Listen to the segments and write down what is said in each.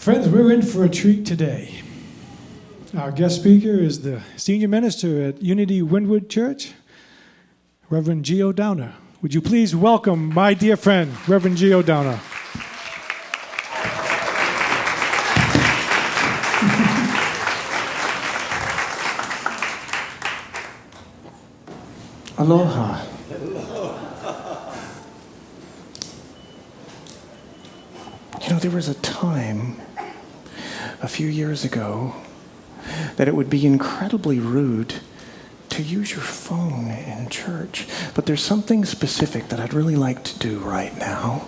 Friends, we're in for a treat today. Our guest speaker is the senior minister at Unity Windward Church, Reverend Gio Downer. Would you please welcome my dear friend, Reverend Gio Downer. Aloha. You know, there was a time a few years ago that it would be incredibly rude to use your phone in church. But there's something specific that I'd really like to do right now.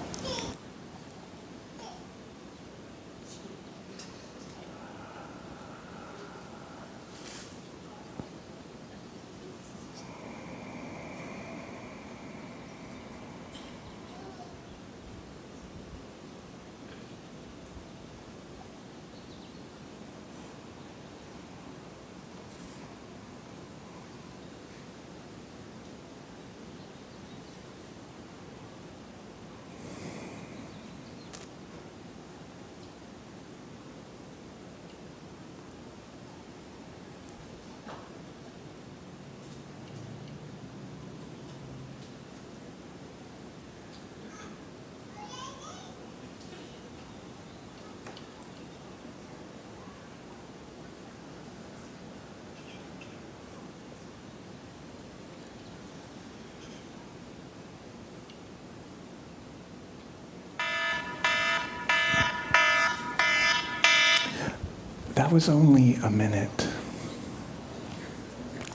That was only a minute.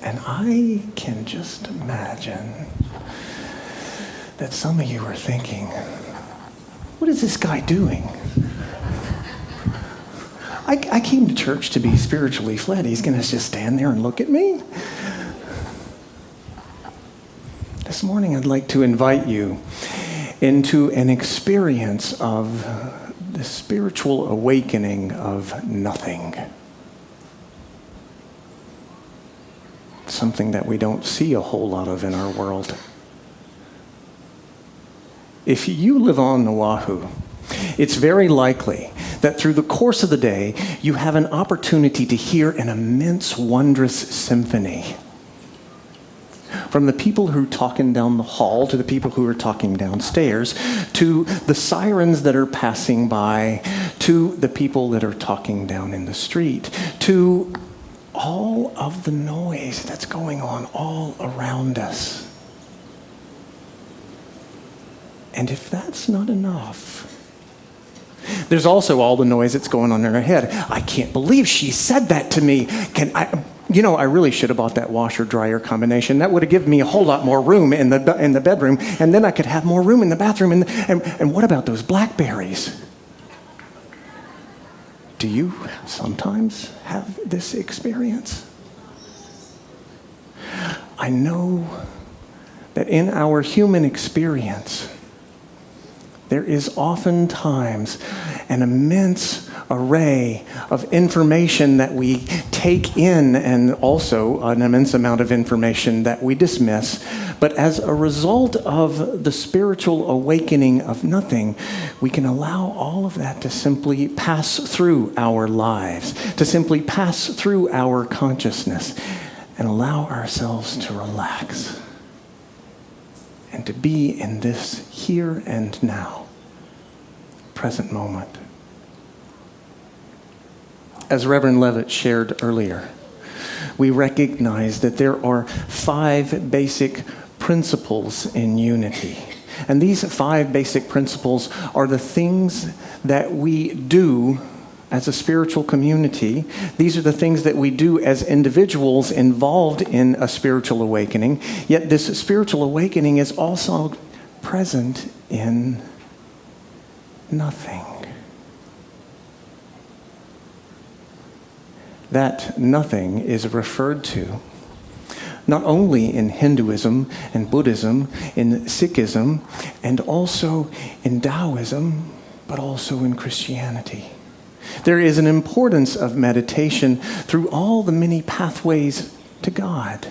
And I can just imagine that some of you are thinking, what is this guy doing? I came to church to be spiritually fed. He's going to just stand there and look at me? This morning I'd like to invite you into an experience of the spiritual awakening of nothing. Something that we don't see a whole lot of in our world. If you live on Oahu, it's very likely that through the course of the day, you have an opportunity to hear an immense, wondrous symphony. From the people who are talking down the hall to the people who are talking downstairs, to the sirens that are passing by, to the people that are talking down in the street, to all of the noise that's going on all around us. And if that's not enough, there's also all the noise that's going on in our head. I can't believe she said that to me. I really should have bought that washer-dryer combination. That would have given me a whole lot more room in the bedroom, and then I could have more room in the bathroom. And what about those blackberries? Do you sometimes have this experience? I know that in our human experience, there is oftentimes an immense array of information that we take in, and also an immense amount of information that we dismiss. But as a result of the spiritual awakening of nothing, we can allow all of that to simply pass through our lives, to simply pass through our consciousness, and allow ourselves to relax and to be in this here and now, present moment. As Reverend Levitt shared earlier, we recognize that there are 5 basic principles in unity. And these 5 basic principles are the things that we do as a spiritual community. These are the things that we do as individuals involved in a spiritual awakening. Yet this spiritual awakening is also present in nothing. That nothing is referred to not only in Hinduism and Buddhism, in Sikhism, and also in Taoism, but also in Christianity. There is an importance of meditation through all the many pathways to God.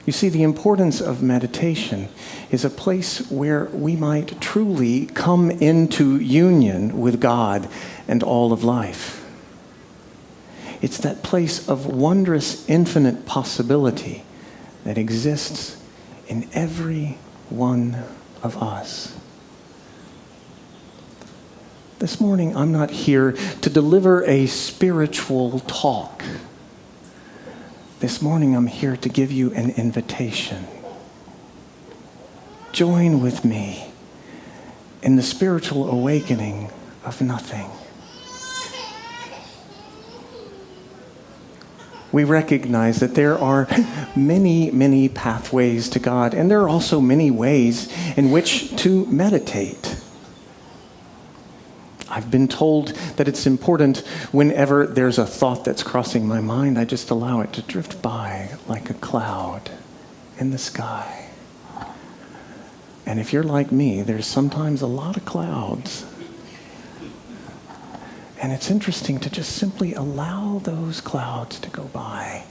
You see, the importance of meditation is a place where we might truly come into union with God and all of life. It's that place of wondrous, infinite possibility that exists in every one of us. This morning, I'm not here to deliver a spiritual talk. This morning, I'm here to give you an invitation. Join with me in the spiritual awakening of nothing. We recognize that there are many, many pathways to God, and there are also many ways in which to meditate. I've been told that it's important whenever there's a thought that's crossing my mind, I just allow it to drift by like a cloud in the sky. And if you're like me, there's sometimes a lot of clouds. And it's interesting to just simply allow those clouds to go by.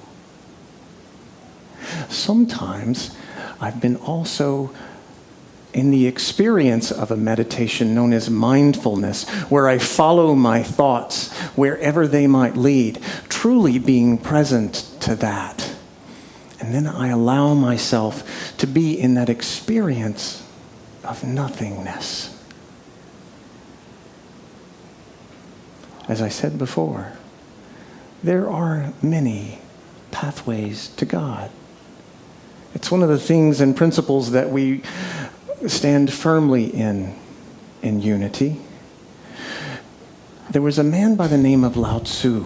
Sometimes I've been also in the experience of a meditation known as mindfulness, where I follow my thoughts wherever they might lead, truly being present to that. And then I allow myself to be in that experience of nothingness. As I said before, there are many pathways to God. It's one of the things and principles that we stand firmly in unity. There was a man by the name of Lao Tzu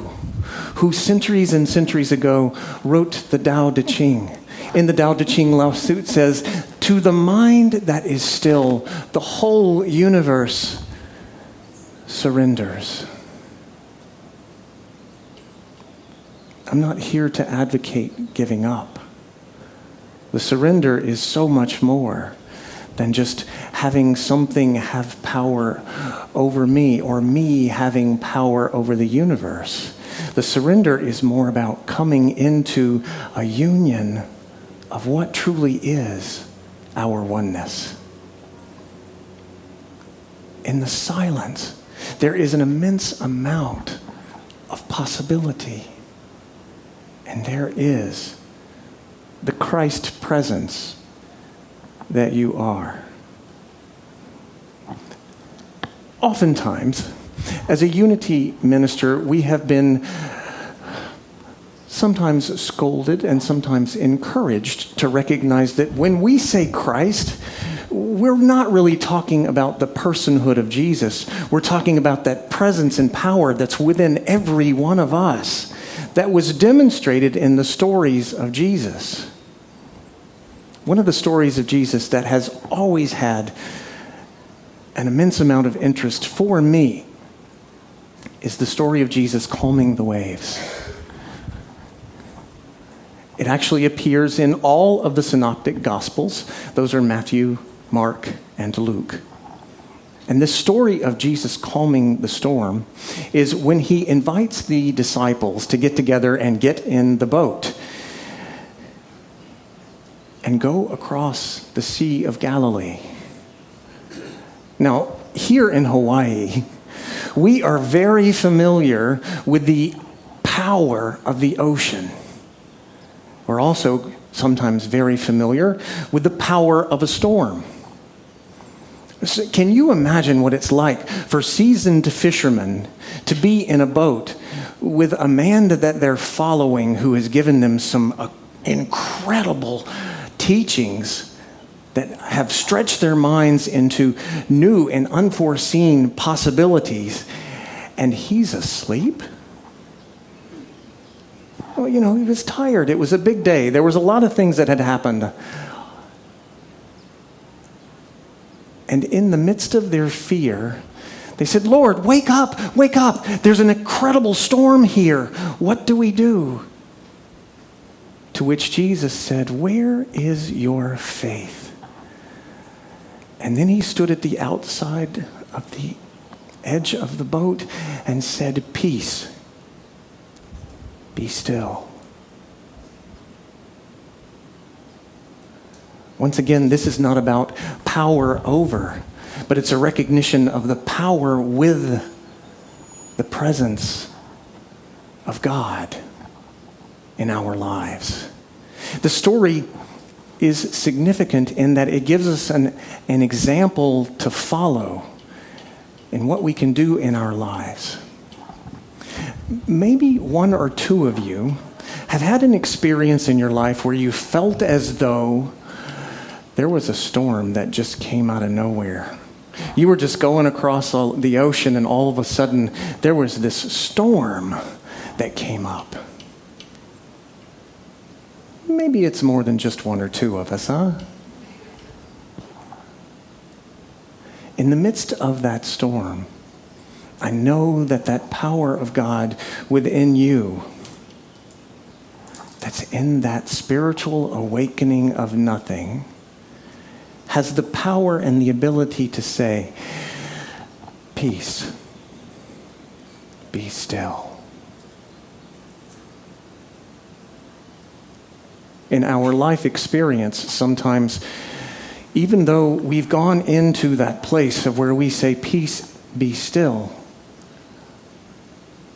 who centuries and centuries ago wrote the Tao Te Ching. In the Tao Te Ching, Lao Tzu says, "To the mind that is still, the whole universe surrenders." I'm not here to advocate giving up. The surrender is so much more than just having something have power over me or me having power over the universe. The surrender is more about coming into a union of what truly is our oneness. In the silence, there is an immense amount of possibility. And there is the Christ presence that you are. Oftentimes, as a unity minister, we have been sometimes scolded and sometimes encouraged to recognize that when we say Christ, we're not really talking about the personhood of Jesus. We're talking about that presence and power that's within every one of us, that was demonstrated in the stories of Jesus. One of the stories of Jesus that has always had an immense amount of interest for me is the story of Jesus calming the waves. It actually appears in all of the synoptic gospels. Those are Matthew, Mark, and Luke. And this story of Jesus calming the storm is when he invites the disciples to get together and get in the boat and go across the Sea of Galilee. Now, here in Hawaii, we are very familiar with the power of the ocean. We're also sometimes very familiar with the power of a storm. So can you imagine what it's like for seasoned fishermen to be in a boat with a man that they're following who has given them some incredible teachings that have stretched their minds into new and unforeseen possibilities, and he's asleep? Well, he was tired. It was a big day. There was a lot of things that had happened. And in the midst of their fear, they said, "Lord, wake up, wake up. There's an incredible storm here. What do we do?" To which Jesus said, "Where is your faith?" And then he stood at the outside of the edge of the boat and said, "Peace, be still." Once again, this is not about power over, but it's a recognition of the power with the presence of God in our lives. The story is significant in that it gives us an example to follow in what we can do in our lives. Maybe one or two of you have had an experience in your life where you felt as though there was a storm that just came out of nowhere. You were just going across the ocean, and all of a sudden there was this storm that came up. Maybe it's more than just one or two of us, huh? In the midst of that storm, I know that power of God within you, that's in that spiritual awakening of nothing, has the power and the ability to say, peace, be still. In our life experience, sometimes, even though we've gone into that place of where we say, peace, be still,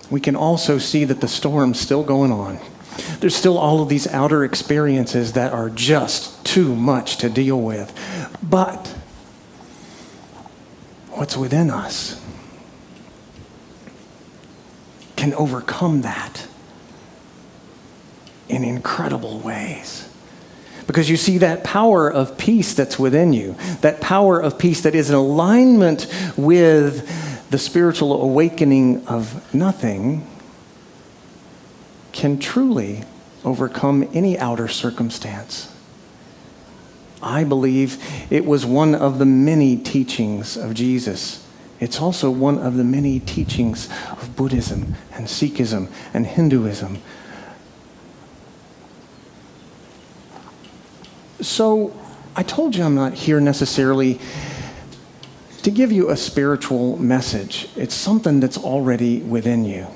we can also see that the storm's still going on. There's still all of these outer experiences that are just too much to deal with. But what's within us can overcome that in incredible ways. Because you see, that power of peace that's within you, that power of peace that is in alignment with the spiritual awakening of nothing, can truly overcome any outer circumstance. I believe it was one of the many teachings of Jesus. It's also one of the many teachings of Buddhism and Sikhism and Hinduism. So I told you I'm not here necessarily to give you a spiritual message. It's something that's already within you.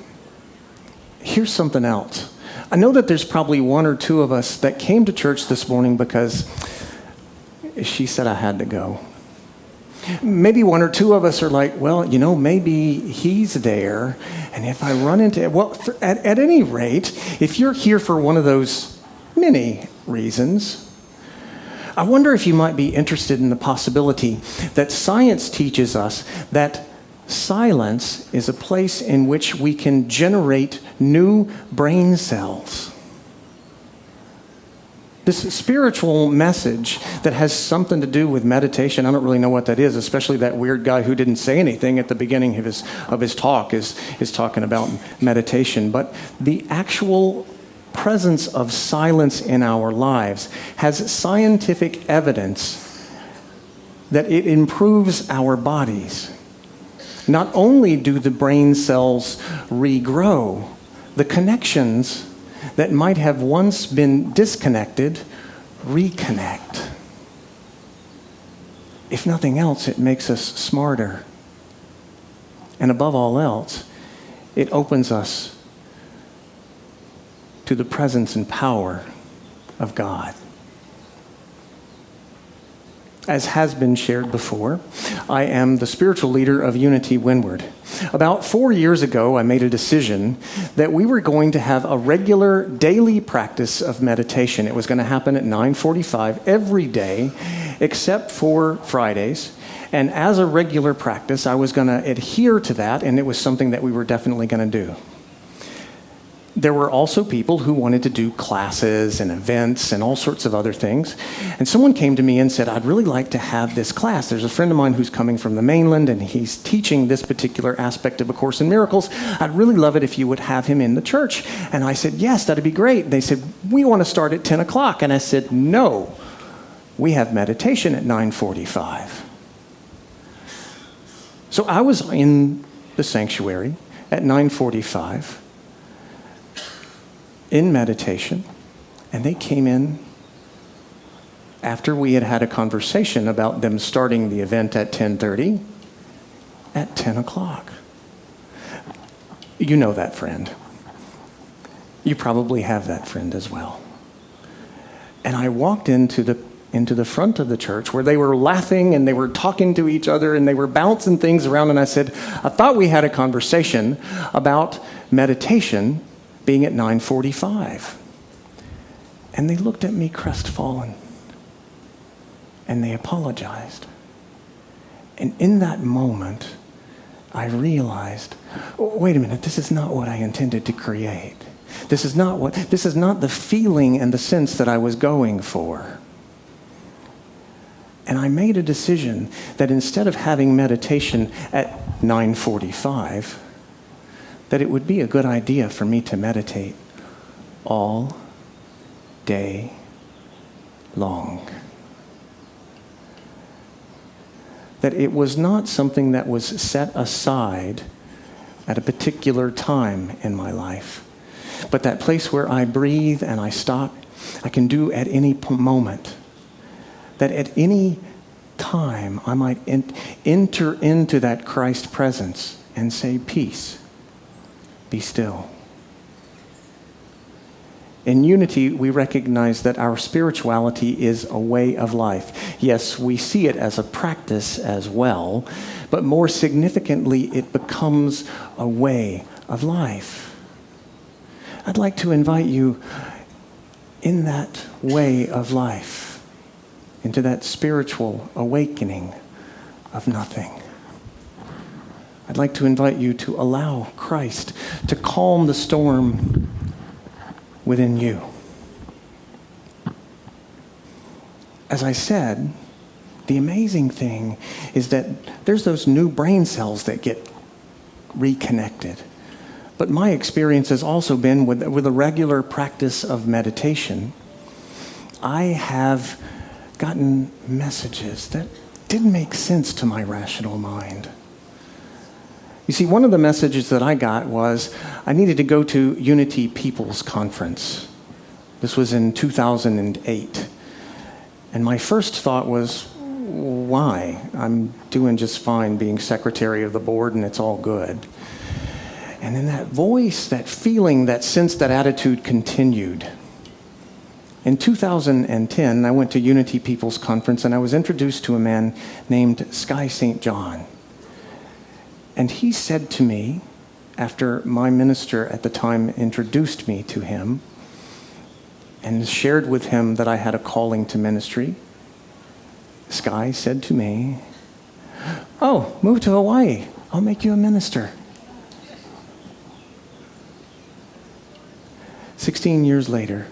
Here's something else. I know that there's probably one or two of us that came to church this morning because she said I had to go. Maybe one or two of us are like, well, maybe he's there, and if I run into... Well, at any rate, if you're here for one of those many reasons, I wonder if you might be interested in the possibility that science teaches us that silence is a place in which we can generate new brain cells. This spiritual message that has something to do with meditation, I don't really know what that is, especially that weird guy who didn't say anything at the beginning of his talk is talking about meditation. But the actual presence of silence in our lives has scientific evidence that it improves our bodies. Not only do the brain cells regrow, the connections that might have once been disconnected reconnect. If nothing else, it makes us smarter. And above all else, it opens us to the presence and power of God. As has been shared before, I am the spiritual leader of Unity Windward. About 4 years ago, I made a decision that we were going to have a regular daily practice of meditation. It was going to happen at 9:45 every day, except for Fridays. And as a regular practice, I was going to adhere to that, and it was something that we were definitely going to do. There were also people who wanted to do classes and events and all sorts of other things. And someone came to me and said, I'd really like to have this class. There's a friend of mine who's coming from the mainland, and he's teaching this particular aspect of A Course in Miracles. I'd really love it if you would have him in the church. And I said, yes, that'd be great. They said, we want to start at 10 o'clock. And I said, no, we have meditation at 9:45. So I was in the sanctuary at 9:45. in meditation, and they came in after we had had a conversation about them starting the event at 10:30 at 10 o'clock. You know that friend. You probably have that friend as well. And I walked into the into the front of the church where they were laughing and they were talking to each other and they were bouncing things around. And I said, I thought we had a conversation about meditation being at 9:45. And they looked at me crestfallen and they apologized. And in that moment, I realized, oh, wait a minute, this is not what I intended to create. This is not the feeling and the sense that I was going for. And I made a decision that instead of having meditation at 9:45, that it would be a good idea for me to meditate all day long. That it was not something that was set aside at a particular time in my life, but that place where I breathe and I stop, I can do at any moment. That at any time I might enter into that Christ presence and say, peace, be still. In Unity, we recognize that our spirituality is a way of life. Yes, we see it as a practice as well, but more significantly, it becomes a way of life. I'd like to invite you in that way of life, into that spiritual awakening of nothing. I'd like to invite you to allow Christ to calm the storm within you. As I said, the amazing thing is that there's those new brain cells that get reconnected. But my experience has also been with a regular practice of meditation. I have gotten messages that didn't make sense to my rational mind. You see, one of the messages that I got was I needed to go to Unity People's Conference. This was in 2008. And my first thought was, why? I'm doing just fine being secretary of the board and it's all good. And then that voice, that feeling, that sense, that attitude continued. In 2010, I went to Unity People's Conference and I was introduced to a man named Sky St. John. And he said to me, after my minister at the time introduced me to him and shared with him that I had a calling to ministry, Sky said to me, "Oh, move to Hawaii. I'll make you a minister." 16 years later,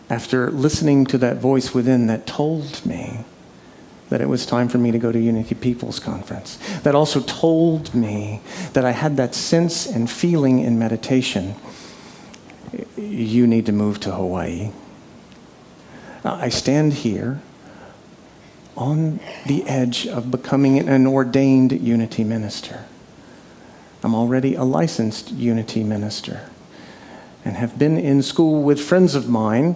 after listening to that voice within that told me that it was time for me to go to Unity People's Conference, that also told me that I had that sense and feeling in meditation, you need to move to Hawaii. I stand here on the edge of becoming an ordained Unity minister. I'm already a licensed Unity minister and have been in school with friends of mine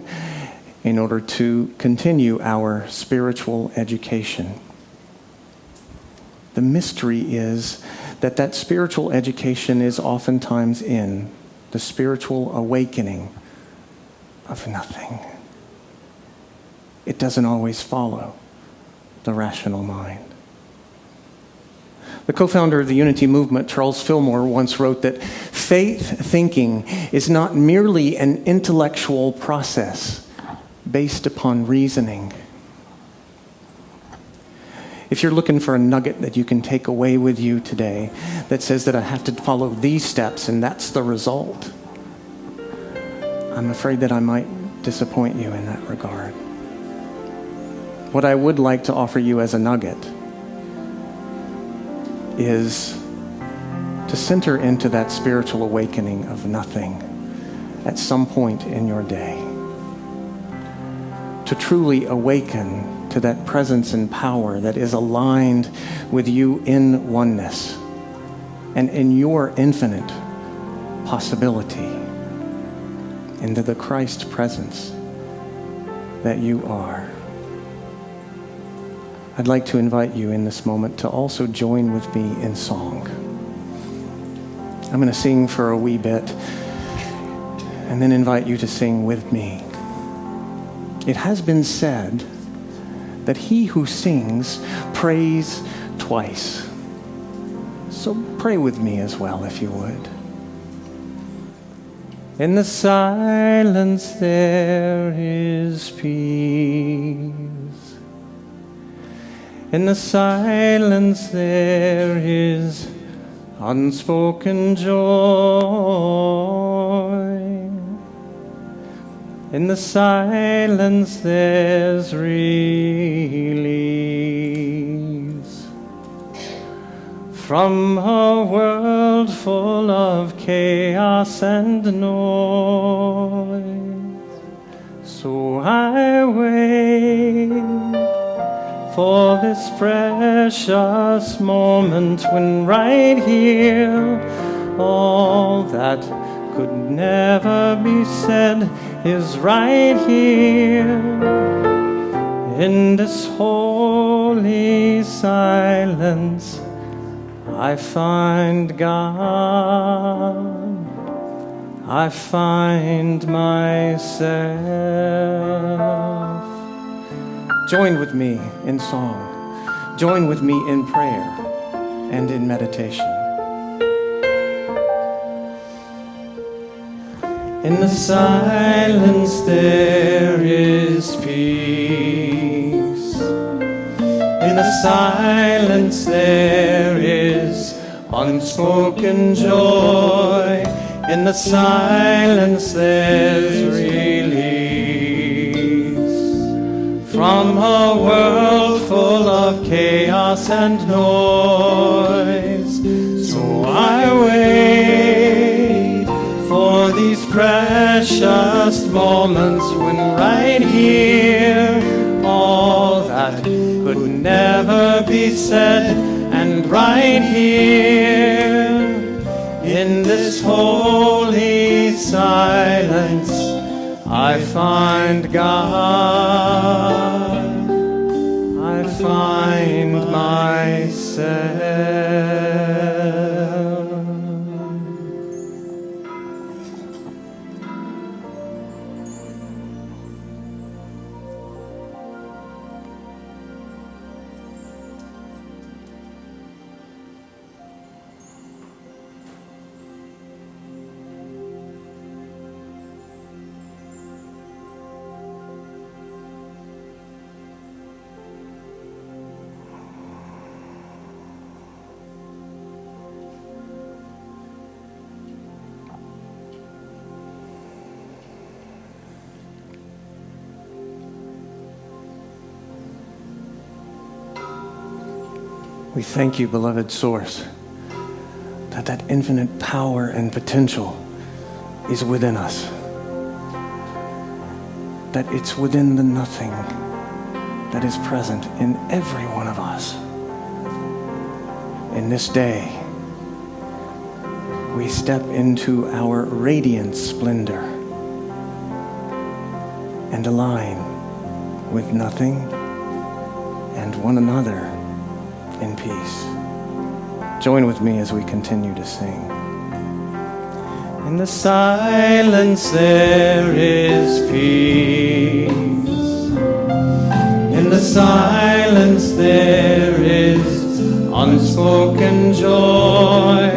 in order to continue our spiritual education. The mystery is that spiritual education is oftentimes in the spiritual awakening of nothing. It doesn't always follow the rational mind. The co-founder of the Unity movement, Charles Fillmore, once wrote that faith thinking is not merely an intellectual process based upon reasoning. If you're looking for a nugget that you can take away with you today that says that I have to follow these steps and that's the result, I'm afraid that I might disappoint you in that regard. What I would like to offer you as a nugget is to center into that spiritual awakening of nothing at some point in your day. To truly awaken to that presence and power that is aligned with you in oneness and in your infinite possibility into the Christ presence that you are. I'd like to invite you in this moment to also join with me in song. I'm going to sing for a wee bit and then invite you to sing with me. It has been said that he who sings prays twice. So pray with me as well, if you would. In the silence there is peace. In the silence there is unspoken joy. In the silence there's release from a world full of chaos and noise. So I wait for this precious moment when right here all that could never be said is right here in this holy silence. I find God, I find myself. Join with me in song, join with me in prayer and in meditation. In the silence there is peace. In the silence there is unspoken joy. In the silence there's release from a world full of chaos and noise. So I wait for these precious moments when right here all that could never be said, and right here in this holy silence I find God, I find myself. We thank you, beloved Source, that infinite power and potential is within us, that it's within the nothing that is present in every one of us. In this day, we step into our radiant splendor and align with nothing and one another in peace. Join with me as we continue to sing. In the silence there is peace. In the silence there is unspoken joy.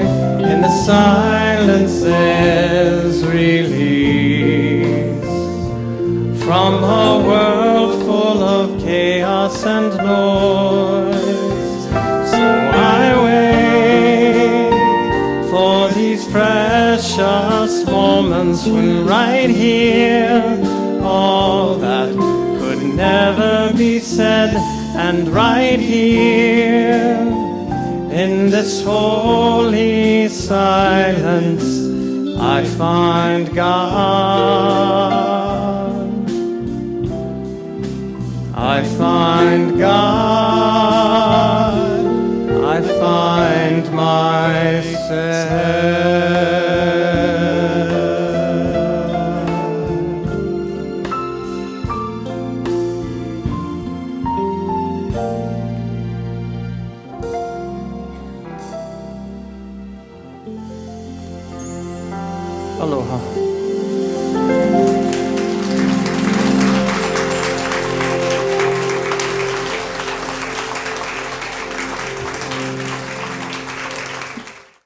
In the silence there's release from a world full of chaos and noise. Precious moments when right here all that could never be said, and right here in this holy silence I find God, I find God, I find myself. Aloha.